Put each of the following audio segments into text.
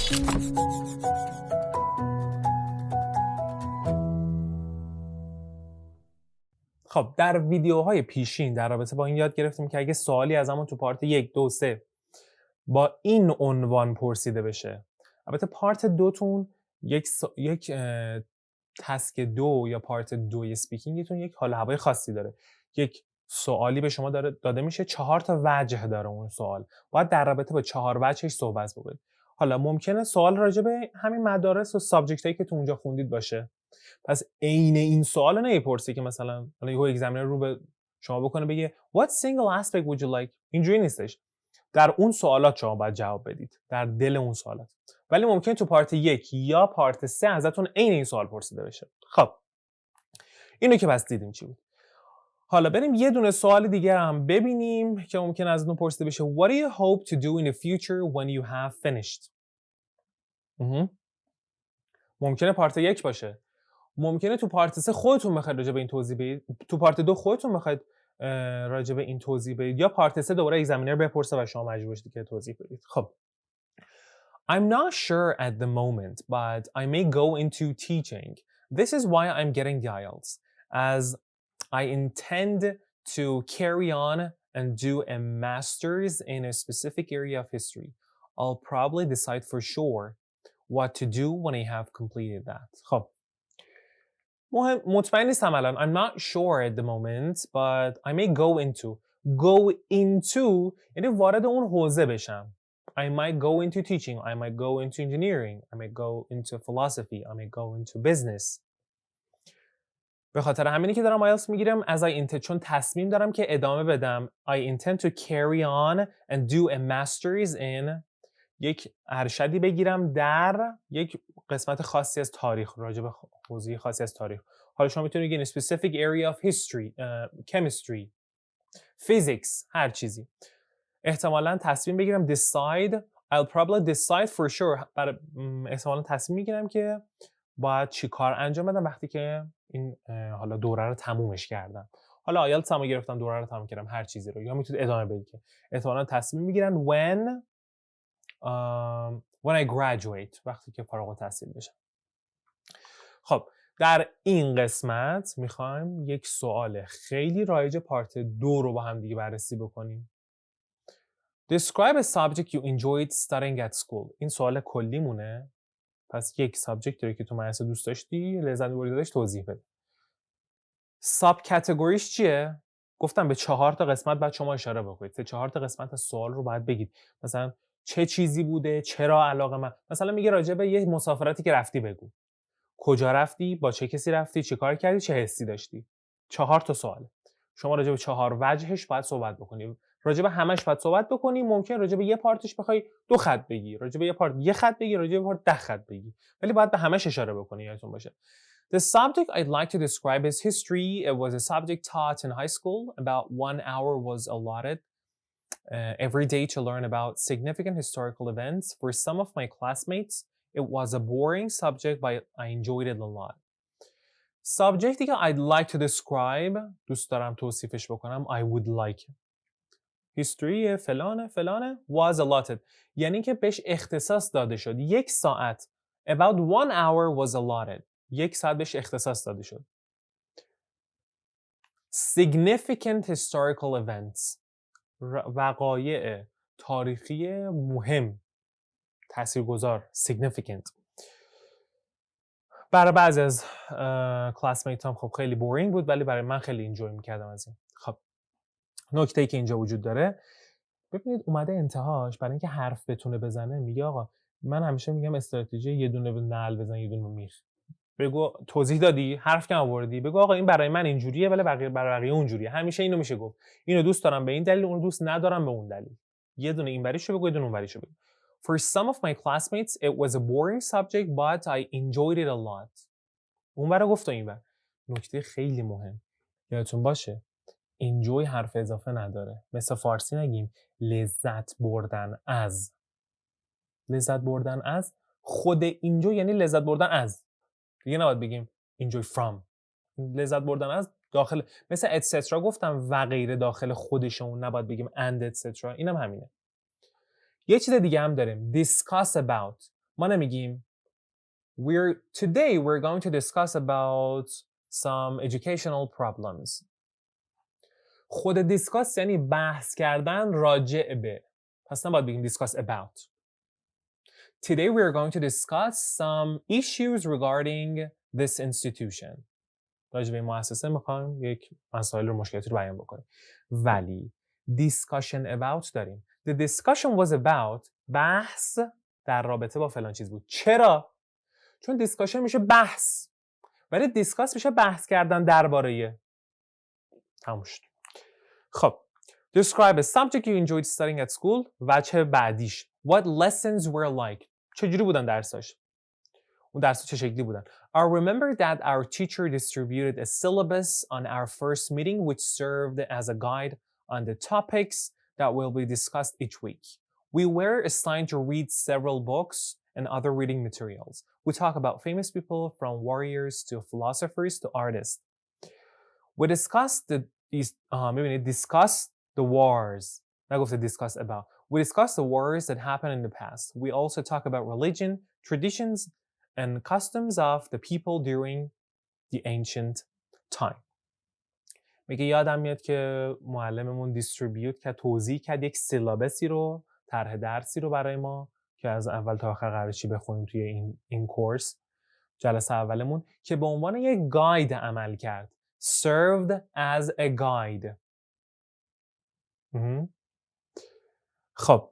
خب در ویدیوهای پیشین در رابطه با این یاد گرفتیم که اگه سوالی از همون تو پارت 1 2 3 با این عنوان پرسیده بشه، البته پارت 2 تون یک تسک 2 یا پارت 2 اسپیکینگتون یک حال هوای خاصی داره. یک سوالی به شما داده میشه، 4 تا وجه داره اون سوال. باید در رابطه با 4 وجهش صحبت بکنید. حالا ممکنه سوال راجع به همین مدارس و سابجکت هایی که تو اونجا خوندید باشه. پس عین این سوال نمیپرسی که مثلا یهو اگزمینر رو به شما بکنه بگه what single aspect would you like. اینجوری نیستش. در اون سوالات شما باید جواب بدید، در دل اون سوالات. ولی ممکنه تو پارت 1 یا پارت 3 ازتون عین این سوال پرسیده بشه. خب اینو که بس دیدیم چی بود. حالا بریم یه دونه سوال دیگه هم ببینیم که ممکنه ازتون پرسیده بشه what do you hope to do in the future when you have finished. ممکنه پارت 1 باشه. ممکنه تو پارت 3 خودتون بخواید راجع به این توضیح بدید، تو پارت 2 خودتون بخواید راجع به این توضیح بدید، یا پارت 3 دوباره اگزمینر بپرسه و شما مجبور بشید که توضیح بدید. خب I'm not sure at the moment, but I may go into teaching. This is why I'm getting the IELTS, as I intend to carry on and do a master's in a specific area of history. I'll probably decide for sure what to do when I have completed that. خب مطمئن نیستم الان. I'm not sure at the moment, but I may go into یعنی وارد اون حوزه بشم. I might go into teaching, I might go into engineering, I might go into philosophy, I might go into business. به خاطر همینی که دارم آیلتس میگیرم as I intend، چون تصمیم دارم که ادامه بدم. I intend to carry on and do a master's in، یک ارشدی بگیرم در یک قسمت خاصی از تاریخ، راجع به حوزه خاصی از تاریخ. حالا شما میتونید بگید specific area of history, chemistry, physics، هر چیزی. احتمالاً تصمیم بگیرم decide، I'll probably decide for sure، احتمالاً تصمیم میگیرم که باید چی کار انجام بدم وقتی که این حالا دوره رو تمومش کردم. حالا آیلتس هم گرفتم، دوره رو تموم کردم، هر چیزی رو، یا میتونید ادامه بدید که احتمالاً تصمیم میگیرن when I graduate، وقتی که فارغ التحصیل بشم. خب در این قسمت میخوایم یک سوال خیلی رایج پارت 2 رو با هم دیگه بررسی بکنیم. Describe a subject you enjoyed studying at school. این سوال کلی مونه. پس یک سابجکت داری که تو مدرسه دوست داشتی، لذت بردی ازش، توضیح بده. ساب کاتگوریش چیه؟ گفتم به 4 تا قسمت بعد شما اشاره بکنید. 4 تا قسمت از سوال رو باید بگید. مثلا چه چیزی بوده، چرا علاقه من. مثلا میگه راجع به یه مسافرتی که رفتی بگو. کجا رفتی، با چه کسی رفتی، چه کار کردی، چه حسی داشتی. 4 تا سواله. شما راجع به 4 وجهش باید صحبت بکنی. راجع به همش باید صحبت بکنی. ممکن راجع به یه پارتش بخوای 2 خط بگی، راجع به یه پارت 1 خط بگی، راجع به پارت 10 خط بگی. ولی باید به همش اشاره بکنی، یادتون باشه. The subject I'd like to describe is history. It was a subject taught in high school. About 1 hour was allotted every day to learn about significant historical events. For some of my classmates, it was a boring subject, but I enjoyed it a lot. Subjecti که I'd like to describe، دوست دارم توصیفش بکنم، I would like. History فلانه was allotted، یعنی که بهش اختصاص داده شد. 1 ساعت. About 1 hour was allotted. 1 ساعت بهش اختصاص داده شد. Significant historical events، وقایع تاریخی مهم، تاثیرگذار، significant. برای بعضی از کلاسمیت هم خب خیلی بورینگ بود، ولی برای من خیلی انجوی میکردم از این. خب نکته‌ای که اینجا وجود داره، ببینید اومده انتهاش برای اینکه حرف بتونه بزنه میگه آقا من همیشه میگم استراتژی یه دونه نعل بزن یه دونه میخ. بگو توضیح دادی، حرف کم آوردی، بگو آقا این برای من اینجوریه ولی برای بقیه اونجوریه. همیشه اینو میشه گفت. اینو دوست دارم به این دلیل، اونو دوست ندارم به اون دلیل. یه دونه این وریشو بگو، یه دونه اون وریشو بگو. For some of my classmates it was a boring subject but I enjoyed it a lot. اون برا گفت و این بر. نکته خیلی مهم یادتون باشه enjoy حرف اضافه نداره. مثل فارسی نگیم لذت بردن از. لذت بردن از خود enjoy یعنی لذت بردن از. دیگه نباید بگیم enjoy from. لذت بردن از داخل، مثل etc گفتم و غیره داخل خودشون، نباید بگیم and etc. اینم همینه. یه چیز دیگه هم داریم discuss about. ما نمیگیم today we're going to discuss about some educational problems. خود دیسکاس یعنی بحث کردن راجع به. پس نباید بگیم discuss about. Today we are going to discuss some issues regarding this institution. راجع به این مؤسسه میخوایم یک مسائل و مشکلاتی رو بیان بکنیم. ولی discussion about داریم. The discussion was about بحث در رابطه با فلان چیز بود. چرا؟ چون discussion میشه بحث. ولی discuss میشه بحث کردن درباره. تموم شد. خب describe a subject you enjoyed studying at school. وجه بعدیش. What lessons were like. چجوری بودن درساش؟ اون درس‌ها چه شکلی بودن؟ I remember that our teacher distributed a syllabus on our first meeting which served as a guide on the topics that will be discussed each week. We were assigned to read several books and other reading materials. We talk about famous people from warriors to philosophers to artists. We discussed the wars. نگفته discuss about. We discuss the wars that happened in the past. We also talk about religion, traditions, and customs of the people during the ancient time. میگه یادم میاد که معلممون دیستریبیوت کرد، توزیع کرد یک سیلابسی رو، طرح درسی رو برای ما که از اول تا آخر قراره چی بخونیم توی این کورس جلسه اولمون که به عنوان یک گاید عمل کرد. Served as a guide. خب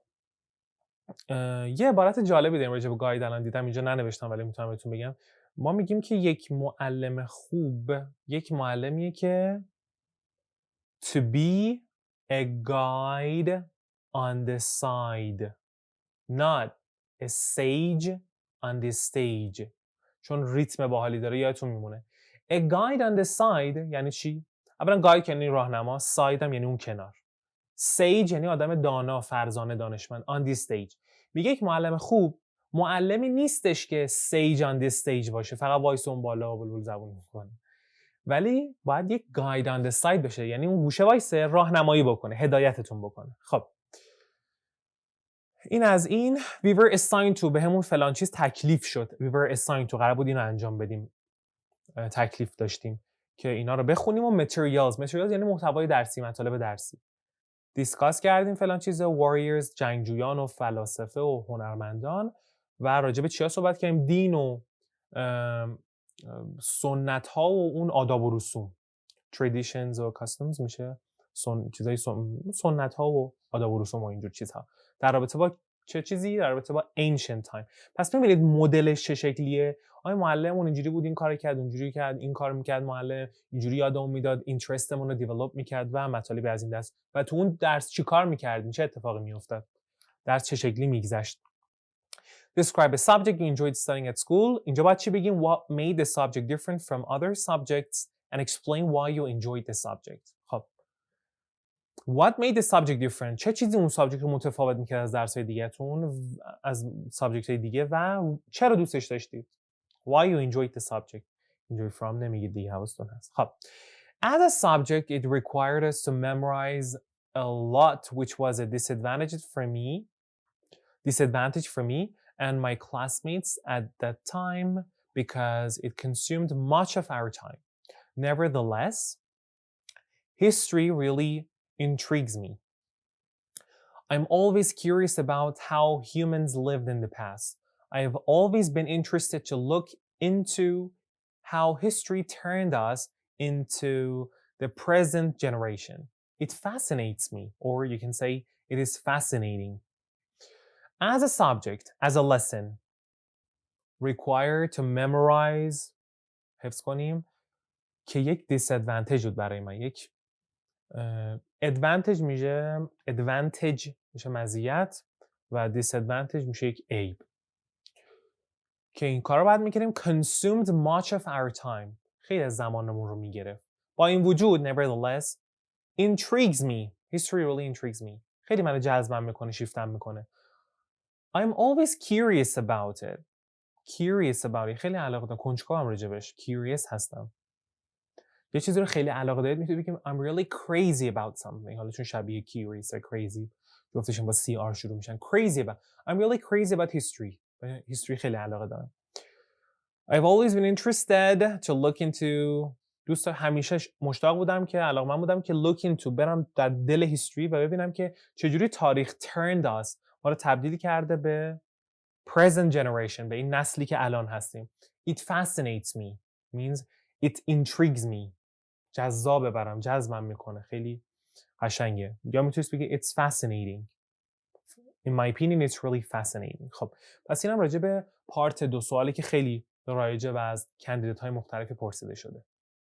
یه عبارت جالبی داریم راجع به گاید الان دیدم اینجا ننوشتم ولی میتونم بهتون بگم. ما میگیم که یک معلم خوب یک معلمیه که to be a guide on the side not a sage on the stage. چون ریتم باحالی داره یادتون میمونه. A guide on the side یعنی چی؟ اولا guide یعنی راهنما، side هم یعنی اون کنار. sage یعنی آدم دانا، فرزانه، دانشمند. On this stage. میگه یک معلم خوب معلمی نیستش که sage on this stage باشه، فقط وایس اون بالا و بلبل زبون میکنه. ولی باید یک guide on the side بشه، یعنی اون گوشه وایسه راهنمایی بکنه، هدایتتون بکنه. خب این از این. We were assigned to به همون فلان چیز تکلیف شد. We were assigned to قرار بود اینو انجام بدیم. تکلیف داشتیم که اینا رو بخونیم و materials یعنی محتوای درسی، مطالب درسی. دیسکاس کردیم فلان چیز warriors جنگجویان و فلاسفه و هنرمندان و راجع به چیا صحبت کردیم؟ دین و سنت ها و اون آداب و رسوم traditions و customs میشه چیزای سنت ها و آداب و رسوم و اینجور چیزها در رابطه با چه چیزی؟ در رابطه با ancient time. پس ببینید مدلش چه شکلیه. آیا معلممون اینجوری بود این کارو کرد، اونجوری کرد، این کارو میکرد، معلم اینجوری یادمون میداد، اینترستمون رو دیولپ میکرد و مطالب از این دست. و تو اون درس چی کار میکردیم؟ چه اتفاقی میافتاد؟ درس چه شکلی میگذشت؟ Describe a subject you enjoyed studying at school. اینجا باید چی بگیم؟ What made the subject different from other subjects and explain why you enjoyed the subject. خب What made the subject different? چه چیزی اون سابجکت رو متفاوت میکرد از درس‌های دیگه‌تون، از سابجکت‌های دیگه و چرا دوستش داشتید؟ Why you enjoyed the subject. Enjoy from نمیگید دیگه، حواستون هست. خب As a subject it required us to memorize a lot which was a disadvantage for me and my classmates at that time because it consumed much of our time. Nevertheless, history really intrigues me. I'm always curious about how humans lived in the past. I have always been interested to look into how history turned us into the present generation. It fascinates me, or you can say it is fascinating. As a subject, as a lesson, required to memorize, حفظ کنیم که یک disadvantage بود برای من. یک advantage میشه مزیت و disadvantage میشه یک عیب که این کار رو باید میکنیم consumed much of our time خیلی از زمانمون رو میگرفت. با این وجود nevertheless intrigues me. History really intrigues me. خیلی منو جذبم میکنه، شیفتم میکنه. I'm always curious about it. خیلی علاقه دارم، کنجکاوم راجبش. curious هستم. یه چیزی رو خیلی علاقه دارید میتونید بگیم I'm really crazy about something. حالا چون شبیه curious و crazy جفتشون با CR شروع میشن. I'm really crazy about history. به هیستوری خیلی علاقه دارم. I've always been interested to look into همیشه مشتاق بودم که علاقه‌مند بودم که look into برم در دل هیستوری و ببینم که چجوری تاریخ turned us ما رو تبدیل کرده به present generation، به این نسلی که الان هستیم. It fascinates me means it intrigues me. جذابه برام، جذبم میکنه، خیلی قشنگه. یا میتونید بگی it's fascinating. In my opinion it's really fascinating. خب پس اینم راجع به پارت 2 سوالی که خیلی رایجه و از کاندیدات های مختلفی پرسیده شده.